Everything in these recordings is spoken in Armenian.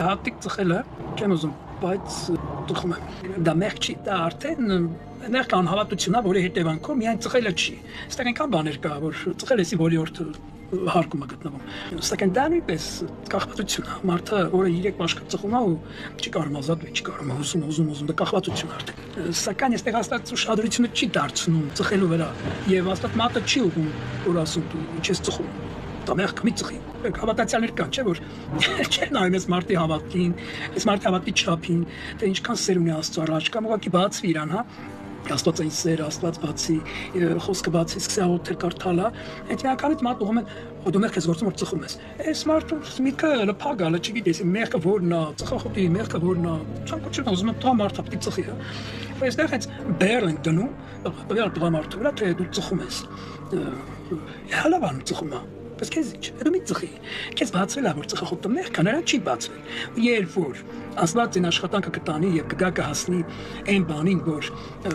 Հատիկ ծխելը չեմ ուզում, բայց ծխում եմ։ Դա մեղք չի, դա արդեն մեղք անհավատությունն է, որի հետևանքով միայն ծխելը չի։ Այստեղ այնքան բաներ կա, որ ծխել էսի ոլորտը հարկում է գտնվում։ Սակայն դա նույնպես կախվածություն է։ Մարդը օրը 3 բաժակ ծխում է ու չի կարող ազատվել, չի կարող ուզում, դա կախվածություն արդեն։ Սակայն այստեղ հաստատ ուշադրությունը չի դարձնում ծխելու վրա, եւ հաստատ մատը չի ուղում, որ ասում դու ինչ ես ծխում։ Դա մեղք մի ծխի։ Հավատացյալներ կան, չէ՞ որ չեն նայում այս մարդի հավատքին, այս մարդի հավատքի չափին, թե ինչքան սեր ունի Աստծո առաջ, կամ ուղղակի բացվի իրան, հա։ Աստված այն սեր, Աստված բացի, խոսքը բացի, սկսի աղոթել կարդալ, հա։ Այդ միականից մարդ ուղում են, դու մեղք ես գործում, որ ծխում ես։ Այս մարդու միտքը լփագալը, չգիտես, մեղքը որն է, ծխախոտի մեղքը որն է, ցանկություն ուզում եմ տղա մարդը պիտի ծխի, հա։ Այստեղ հենց բեռ են դնում, տղա մարդու վրա, թե դու ծխում ես։ Հալավան ծխում է։ Բայց քեզ ինչ, դու մի ծխի։ Քեզ բացվել է, որ ծխախոտը մեղք է, նրան չի բացվել։ Երբ որ Աստված այն աշխատանքը կտանի եւ կգա կհասնի այն բանին, որ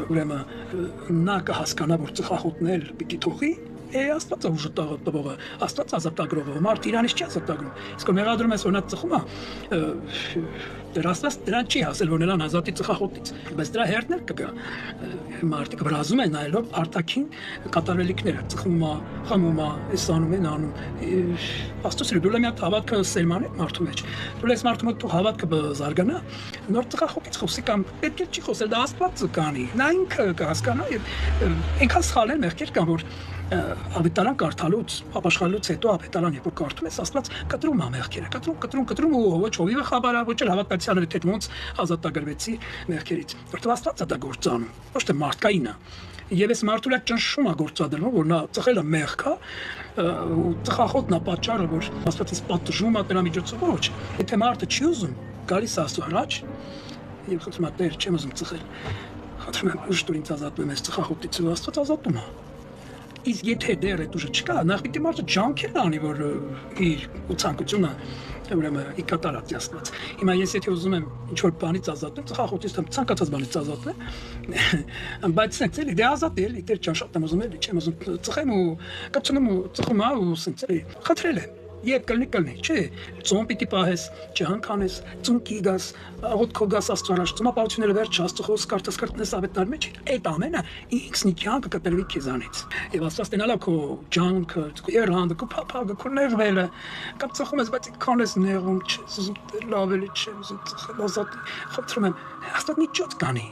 ուրեմն նա կհասկանա, որ ծխախոտն էլ պիտի թողի, Աստված է ուժը տվողը, Աստված ազատագրողը, մարդ իրանից չի ազատագրում։ Իսկ մեղադրում ես, որ նա ծխում է, դեռ Աստված դրան չի հասել, որ նրան ազատի ծխախոտից, բայց դրա հերթներ կգա։ Մարդիկ վրազում են նայելով արտաքին կատարելիքները, ծխում է, խմում է, այս անում են անում։ Աստծո սիրո, դու լա մի հատ հավատքը սերմանել մարդու մեջ։ Դու լես մարդու մոտ հավատքը զարգանա, նոր ծխախոտից խոսի կամ պետք է չի խոսել, դա Աստված կանի։ Նա ինքը կհասկանա եւ այնքան սխալ են մեղքեր կան, որ Ավետարան կարդալուց, ապաշխարելուց հետո ավետարան երբ որ կարդում ես, Աստված կտրում է մեղքերը, կտրում ու ոչ հովիվը խաբարա, ոչ էլ հավատացյալների հետ ոնց ազատագրվեցի մեղքերից։ Որտեղ Աստված է դա գործանում, ոչ թե մարդկայինը։ Եվ այս մարդու վրա ճնշում է գործադրվում, որ նա ծխելը մեղք է, ու ծխախոտն է պատճառը, որ Աստվածից պատժում է դրա միջոցով ոչ։ Եթե մարդը չի ուզում, գալիս Աստծո առաջ եւ խնդրում է Տեր, չեմ ուզում ծխել։ Խնդրում եմ ուժ տուր ինձ ազատվեմ այս ծխախոտից ու Աստված ազատում է։ Իսկ եթե դեռ այդ ուժը չկա, նախ պիտի մարդը ջանքեր անի, որ իր ցանկությունը ուրեմն կատարած Աստված։ Հիմա ես եթե ուզում եմ ինչ-որ բանից ազատվել, ծխախոտից կամ ցանկացած բանից ազատվել, բայց սենց էլի դե ազատ էլի, դեռ չան շատ եմ ուզում էլի, չեմ ուզում ծխեմ ու կպցնում ու ծխում ա ու սենց էլի խնդրել եմ։ Եվ կլինի, չէ, ծոմ պիտի պահես, ջանք անես, ծունկի գաս, աղոթքով գաս Աստծո առաջ, ծոմապահությունները վերջ Աստծո խոսքը կարդաս կարդնես ավետարանի մեջ, այդ ամենը ինքնի կյանքը կտրվի քեզանից։ Եվ Աստված տենալա քո ջանքը, քո երանդը, քո փափագը, քո նեղվելը, կամ ծխում ես, բայց քան ես նեղում, չես ուզում լավ էլի չեմ ուզում ծխել ազատ, խնդրում եմ, Աստված միջոց կանի։